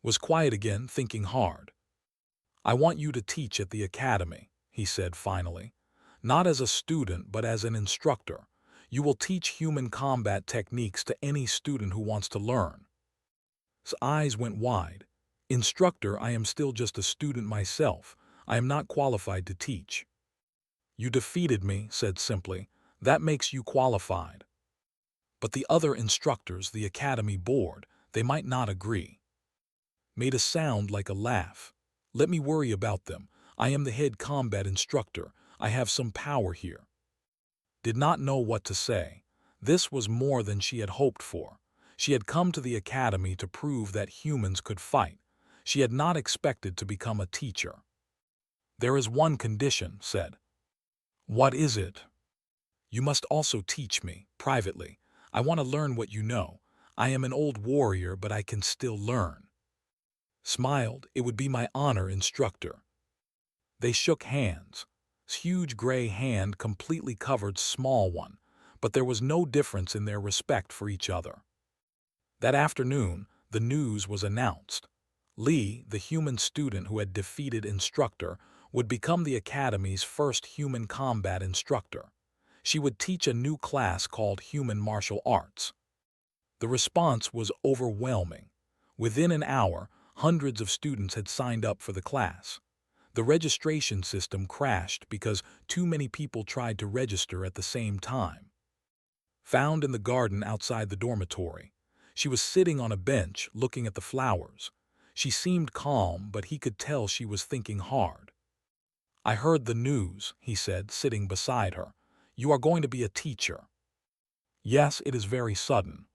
Was quiet again, thinking hard. I want you to teach at the academy, he said finally. Not as a student, but as an instructor. You will teach human combat techniques to any student who wants to learn. His eyes went wide. Instructor, I am still just a student myself. I am not qualified to teach. You defeated me, said simply. That makes you qualified. But the other instructors, the academy board, they might not agree. Made a sound like a laugh. Let me worry about them. I am the head combat instructor. I have some power here. Did not know what to say. This was more than she had hoped for. She had come to the academy to prove that humans could fight. She had not expected to become a teacher. There is one condition, said. What is it? You must also teach me, privately. I want to learn what you know. I am an old warrior, but I can still learn. Smiled. It would be my honor, instructor. They shook hands. His huge gray hand completely covered small one, but there was no difference in their respect for each other. That afternoon, the news was announced. Lee, the human student who had defeated instructor, would become the academy's first human combat instructor. She would teach a new class called Human Martial Arts. The response was overwhelming. Within an hour, hundreds of students had signed up for the class. The registration system crashed because too many people tried to register at the same time. Found in the garden outside the dormitory, she was sitting on a bench looking at the flowers. She seemed calm, but he could tell she was thinking hard. I heard the news, he said, sitting beside her. You are going to be a teacher. Yes, it is very sudden.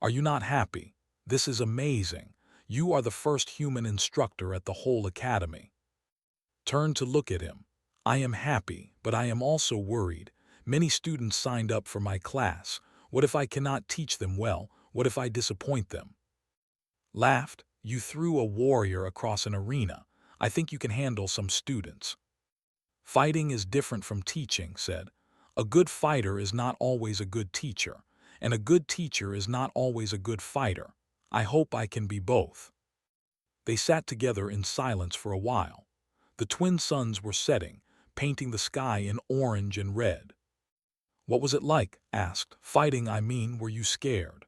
Are you not happy? This is amazing. You are the first human instructor at the whole academy. Turned to look at him. I am happy, but I am also worried. Many students signed up for my class. What if I cannot teach them well? What if I disappoint them? Laughed. You threw a warrior across an arena. I think you can handle some students. Fighting is different from teaching, said. A good fighter is not always a good teacher, and a good teacher is not always a good fighter. I hope I can be both. They sat together in silence for a while. The twin suns were setting, painting the sky in orange and red. What was it like? Asked. Fighting, I mean, were you scared?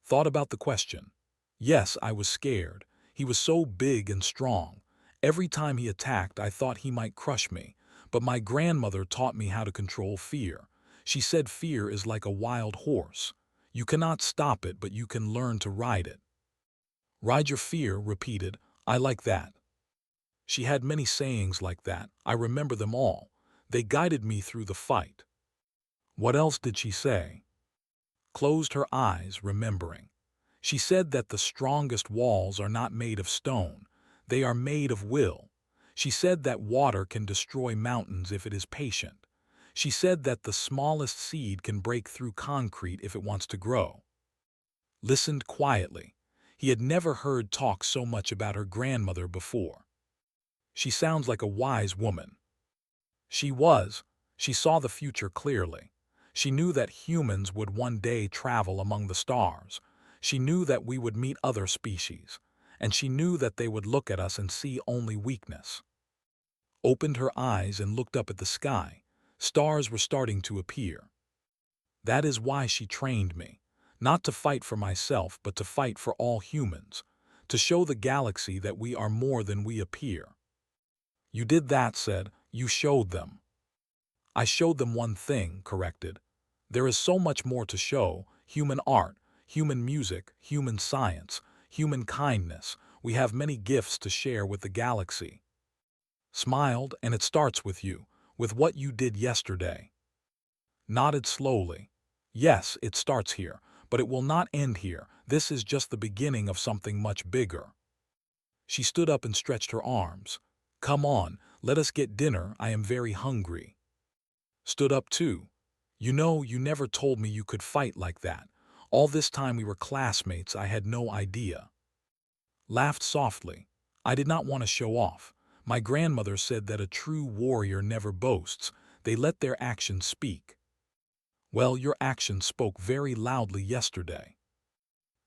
Thought about the question. Yes, I was scared. He was so big and strong. Every time he attacked, I thought he might crush me. But my grandmother taught me how to control fear. She said fear is like a wild horse. You cannot stop it, but you can learn to ride it. Ride your fear, repeated. I like that. She had many sayings like that. I remember them all. They guided me through the fight. What else did she say? Closed her eyes, remembering. She said that the strongest walls are not made of stone. They are made of will. She said that water can destroy mountains if it is patient. She said that the smallest seed can break through concrete if it wants to grow. Listened quietly. He had never heard talk so much about her grandmother before. She sounds like a wise woman. She was. She saw the future clearly. She knew that humans would one day travel among the stars. She knew that we would meet other species, and she knew that they would look at us and see only weakness. Opened her eyes and looked up at the sky. Stars were starting to appear. That is why she trained me, not to fight for myself, but to fight for all humans, to show the galaxy that we are more than we appear. You did that, said. You showed them. I showed them one thing, corrected. There is so much more to show: human art, human music, human science, human kindness. We have many gifts to share with the galaxy. Smiled, and it starts with you, with what you did yesterday. Nodded slowly. Yes, it starts here, but it will not end here. This is just the beginning of something much bigger. She stood up and stretched her arms. Come on, let us get dinner. I am very hungry. stood up too. You know, you never told me you could fight like that. All this time we were classmates, I had no idea. Laughed softly. I did not want to show off. My grandmother said that a true warrior never boasts. They let their actions speak. Well, your actions spoke very loudly yesterday.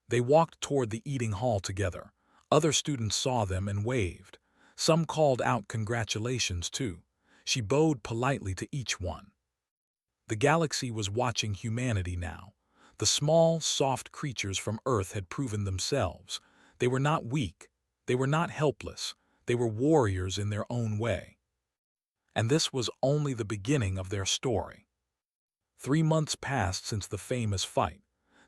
They walked toward the eating hall together. Other students saw them and waved. Some called out congratulations too. She bowed politely to each one. The galaxy was watching humanity now. The small, soft creatures from Earth had proven themselves. They were not weak. They were not helpless. They were warriors in their own way. And this was only the beginning of their story. 3 months passed since the famous fight.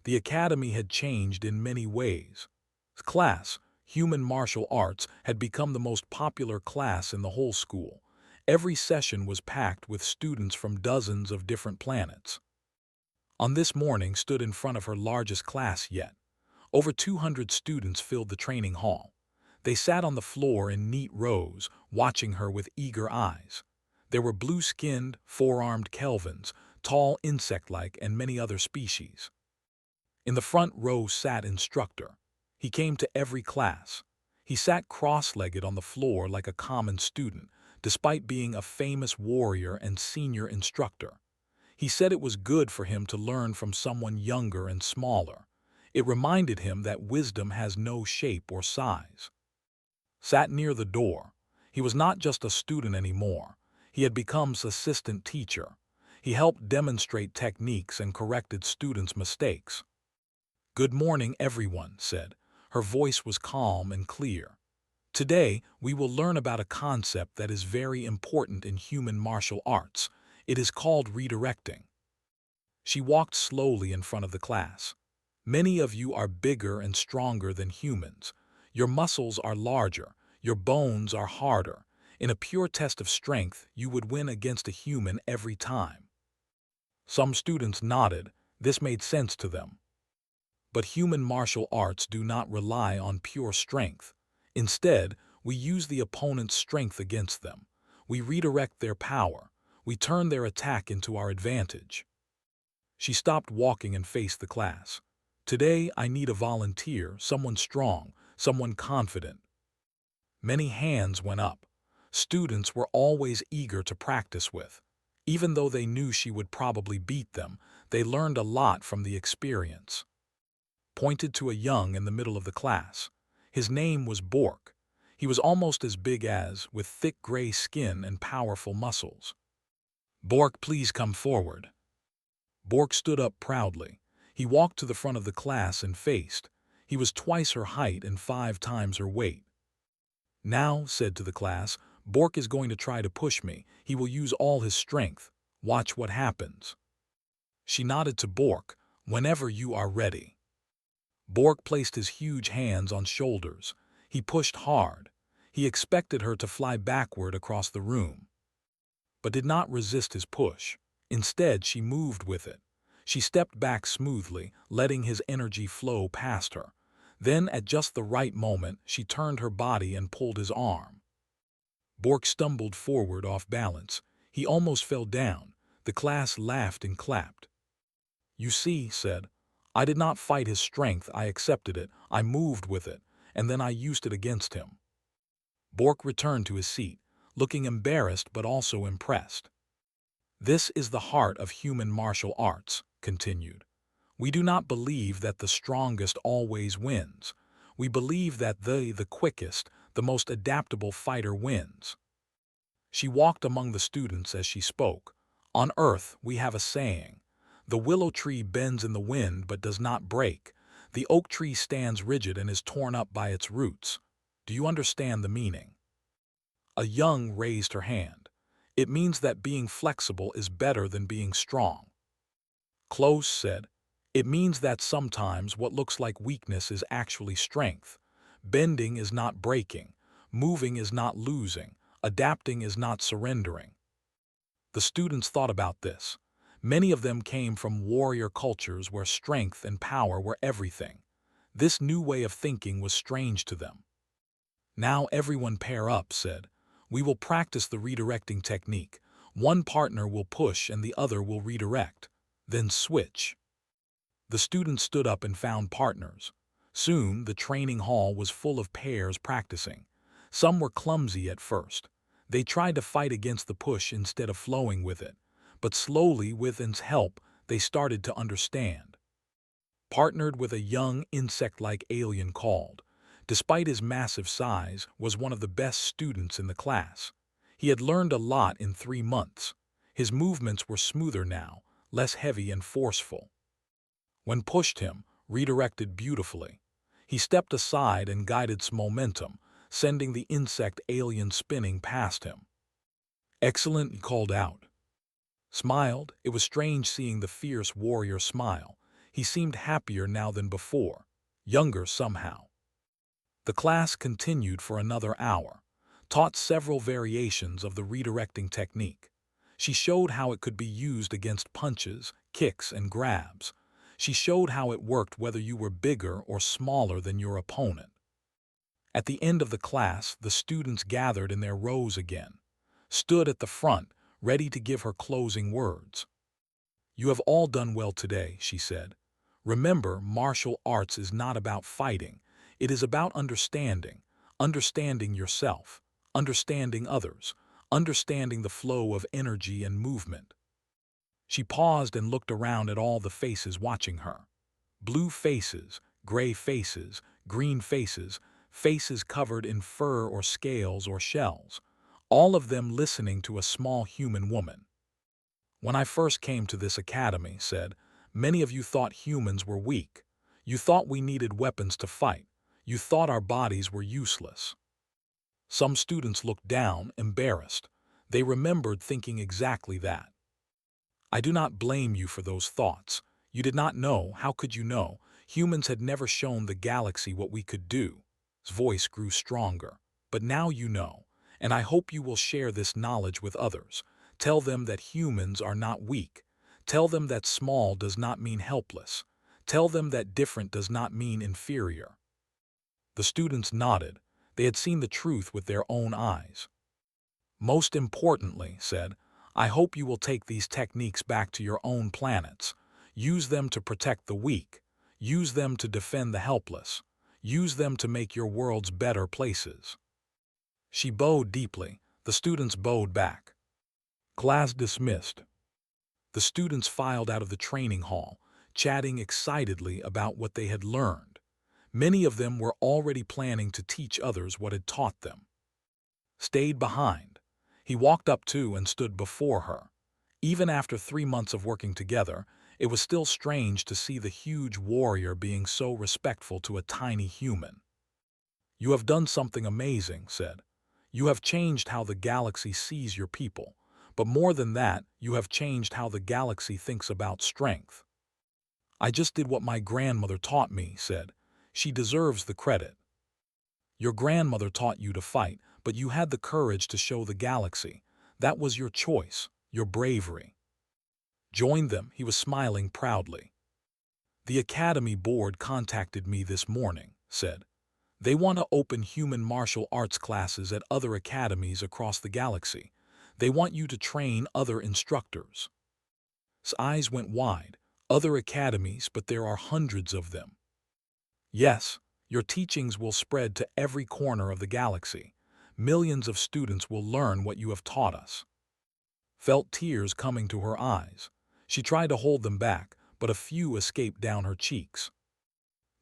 The Academy had changed in many ways. Class, Human Martial Arts, had become the most popular class in the whole school. Every session was packed with students from dozens of different planets. On this morning stood in front of her largest class yet. Over 200 students filled the training hall. They sat on the floor in neat rows, watching her with eager eyes. There were blue-skinned, four-armed Kelvins, tall insect-like, and many other species. In the front row sat instructor. He came to every class. He sat cross-legged on the floor like a common student, despite being a famous warrior and senior instructor. He said it was good for him to learn from someone younger and smaller. It reminded him that wisdom has no shape or size. Sat near the door. He was not just a student anymore. He had become assistant teacher. He helped demonstrate techniques and corrected students' mistakes. "Good morning, everyone," said. Her voice was calm and clear. "Today, we will learn about a concept that is very important in human martial arts. It is called redirecting." She walked slowly in front of the class. "Many of you are bigger and stronger than humans. Your muscles are larger. Your bones are harder. In a pure test of strength, you would win against a human every time." Some students nodded. This made sense to them. But human martial arts do not rely on pure strength. Instead, we use the opponent's strength against them. We redirect their power. We turn their attack into our advantage. She stopped walking and faced the class. "Today, I need a volunteer, someone strong, someone confident." Many hands went up. Students were always eager to practice with. Even though they knew she would probably beat them, they learned a lot from the experience. Pointed to a young in the middle of the class. His name was Bork. He was almost as big as, with thick gray skin and powerful muscles. "Bork, please come forward." Bork stood up proudly. He walked to the front of the class and faced. He was twice her height and 5 times her weight. "Now," said to the class, "Bork is going to try to push me. He will use all his strength. Watch what happens." She nodded to Bork. "Whenever you are ready." Bork placed his huge hands on shoulders. He pushed hard. He expected her to fly backward across the room, but did not resist his push. Instead, she moved with it. She stepped back smoothly, letting his energy flow past her. Then, at just the right moment, she turned her body and pulled his arm. Bork stumbled forward off balance. He almost fell down. The class laughed and clapped. "You see," said, "I did not fight his strength, I accepted it, I moved with it, and then I used it against him." Bork returned to his seat, looking embarrassed but also impressed. "This is the heart of human martial arts," continued. "We do not believe that the strongest always wins. We believe that the quickest, the most adaptable fighter wins." She walked among the students as she spoke. "On Earth, we have a saying. The willow tree bends in the wind but does not break. The oak tree stands rigid and is torn up by its roots. Do you understand the meaning?" A young raised her hand. "It means that being flexible is better than being strong." Close said, "It means that sometimes what looks like weakness is actually strength. Bending is not breaking. Moving is not losing. Adapting is not surrendering." The students thought about this. Many of them came from warrior cultures where strength and power were everything. This new way of thinking was strange to them. "Now everyone pair up," said. "We will practice the redirecting technique. One partner will push and the other will redirect. Then switch. The students stood up and found partners. Soon, the training hall was full of pairs practicing. Some were clumsy at first. They tried to fight against the push instead of flowing with it. But slowly, with its help, they started to understand. Partnered with a young insect-like alien called, despite his massive size, was one of the best students in the class. He had learned a lot in 3 months. His movements were smoother now, less heavy and forceful. When pushed him, redirected beautifully. He stepped aside and guided its momentum, sending the insect alien spinning past him. Excellent, he called out. Smiled. It was strange seeing the fierce warrior smile. He seemed happier now than before, younger somehow. The class continued for another hour, taught several variations of the redirecting technique. She showed how it could be used against punches, kicks, and grabs. She showed how it worked whether you were bigger or smaller than your opponent. At the end of the class, the students gathered in their rows again, stood at the front, ready to give her closing words. You have all done well today, she said. Remember, martial arts is not about fighting. It is about understanding yourself, understanding others, understanding the flow of energy and movement. She paused and looked around at all the faces watching her. Blue faces, gray faces, green faces, faces covered in fur or scales or shells, all of them listening to a small human woman. When I first came to this academy, said, many of you thought humans were weak. You thought we needed weapons to fight. You thought our bodies were useless. Some students looked down, embarrassed. They remembered thinking exactly that. I do not blame you for those thoughts. You did not know, how could you know? Humans had never shown the galaxy what we could do. His voice grew stronger. But now you know, and I hope you will share this knowledge with others. Tell them that humans are not weak. Tell them that small does not mean helpless. Tell them that different does not mean inferior. The students nodded. They had seen the truth with their own eyes. Most importantly, said, I hope you will take these techniques back to your own planets. Use them to protect the weak. Use them to defend the helpless. Use them to make your worlds better places. She bowed deeply. The students bowed back. Class dismissed. The students filed out of the training hall, chatting excitedly about what they had learned. Many of them were already planning to teach others what had taught them. Stayed behind. He walked up to and stood before her. Even after 3 months of working together, it was still strange to see the huge warrior being so respectful to a tiny human. You have done something amazing, said. You have changed how the galaxy sees your people. But more than that, you have changed how the galaxy thinks about strength. I just did what my grandmother taught me, said. She deserves the credit. Your grandmother taught you to fight, but you had the courage to show the galaxy. That was your choice, your bravery. Join them, he was smiling proudly. The Academy Board contacted me this morning, said. They want to open human martial arts classes at other academies across the galaxy. They want you to train other instructors. His eyes went wide. Other academies, but there are hundreds of them. Yes, your teachings will spread to every corner of the galaxy. Millions of students will learn what you have taught us. Felt tears coming to her eyes. She tried to hold them back, but a few escaped down her cheeks.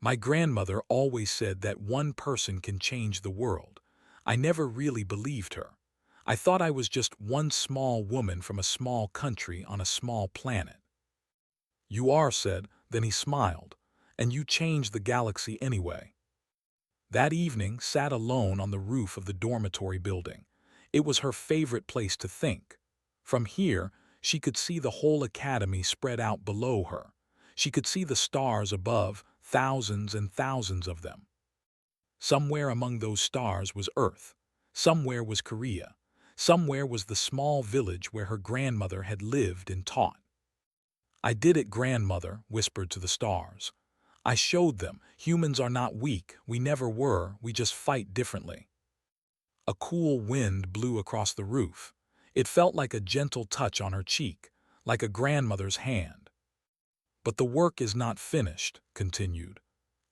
My grandmother always said that one person can change the world. I never really believed her. I thought I was just one small woman from a small country on a small planet. You are, said, then he smiled, and you changed the galaxy anyway. That evening sat alone on the roof of the dormitory building. It was her favorite place to think. From here, she could see the whole academy spread out below her. She could see the stars above, thousands and thousands of them. Somewhere among those stars was Earth. Somewhere was Korea. Somewhere was the small village where her grandmother had lived and taught. I did it, grandmother, whispered to the stars. I showed them, humans are not weak, we never were, we just fight differently. A cool wind blew across the roof. It felt like a gentle touch on her cheek, like a grandmother's hand. "But the work is not finished," continued.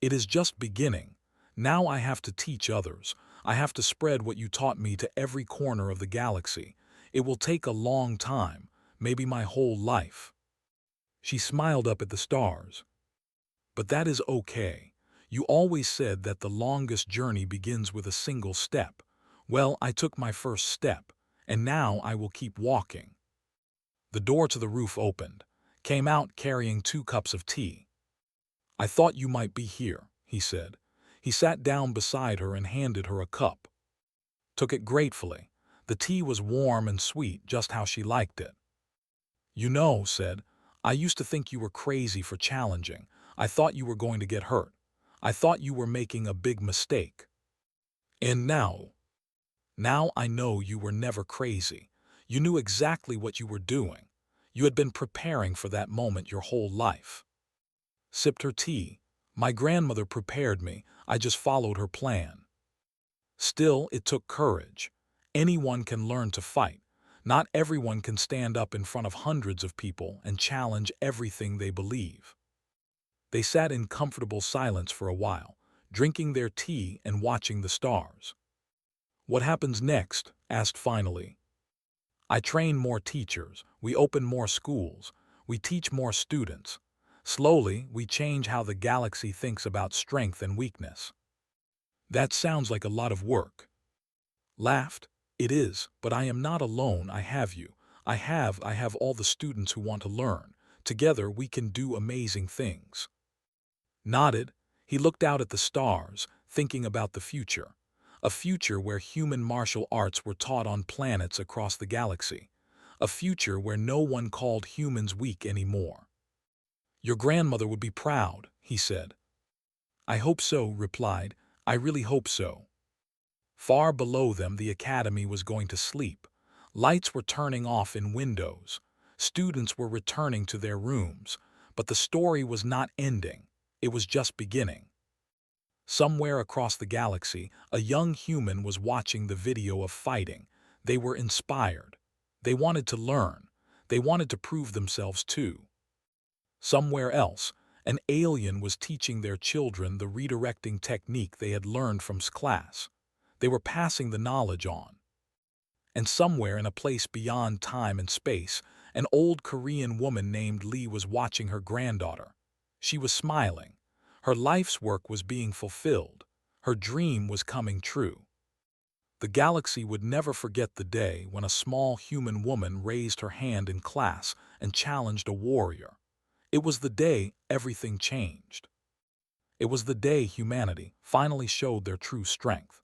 "It is just beginning. Now I have to teach others. I have to spread what you taught me to every corner of the galaxy. It will take a long time, maybe my whole life." She smiled up at the stars. "But that is okay. You always said that the longest journey begins with a single step. Well, I took my first step, and now I will keep walking." The door to the roof opened. Came out carrying 2 cups of tea. "I thought you might be here," he said. He sat down beside her and handed her a cup. Took it gratefully. The tea was warm and sweet, just how she liked it. "You know," said, "I used to think you were crazy for challenging. I thought you were going to get hurt. I thought you were making a big mistake. And now I know you were never crazy. You knew exactly what you were doing. You had been preparing for that moment your whole life." Sipped her tea. "My grandmother prepared me. I just followed her plan." "Still, it took courage. Anyone can learn to fight. Not everyone can stand up in front of hundreds of people and challenge everything they believe." They sat in comfortable silence for a while, drinking their tea and watching the stars. "What happens next?" asked finally. "I train more teachers. We open more schools. We teach more students. Slowly, we change how the galaxy thinks about strength and weakness." "That sounds like a lot of work." Laughed. "It is, but I am not alone. I have you. I have all the students who want to learn. Together we can do amazing things." Nodded. He looked out at the stars, thinking about the future. A future where human martial arts were taught on planets across the galaxy. A future where no one called humans weak anymore. "Your grandmother would be proud," he said. "I hope so," replied. "I really hope so." Far below them, the academy was going to sleep. Lights were turning off in windows. Students were returning to their rooms. But the story was not ending. It was just beginning. Somewhere across the galaxy, a young human was watching the video of fighting. They were inspired. They wanted to learn. They wanted to prove themselves too. Somewhere else, an alien was teaching their children the redirecting technique they had learned from class. They were passing the knowledge on. And somewhere in a place beyond time and space, an old Korean woman named Lee was watching her granddaughter. She was smiling. Her life's work was being fulfilled. Her dream was coming true. The galaxy would never forget the day when a small human woman raised her hand in class and challenged a warrior. It was the day everything changed. It was the day humanity finally showed their true strength.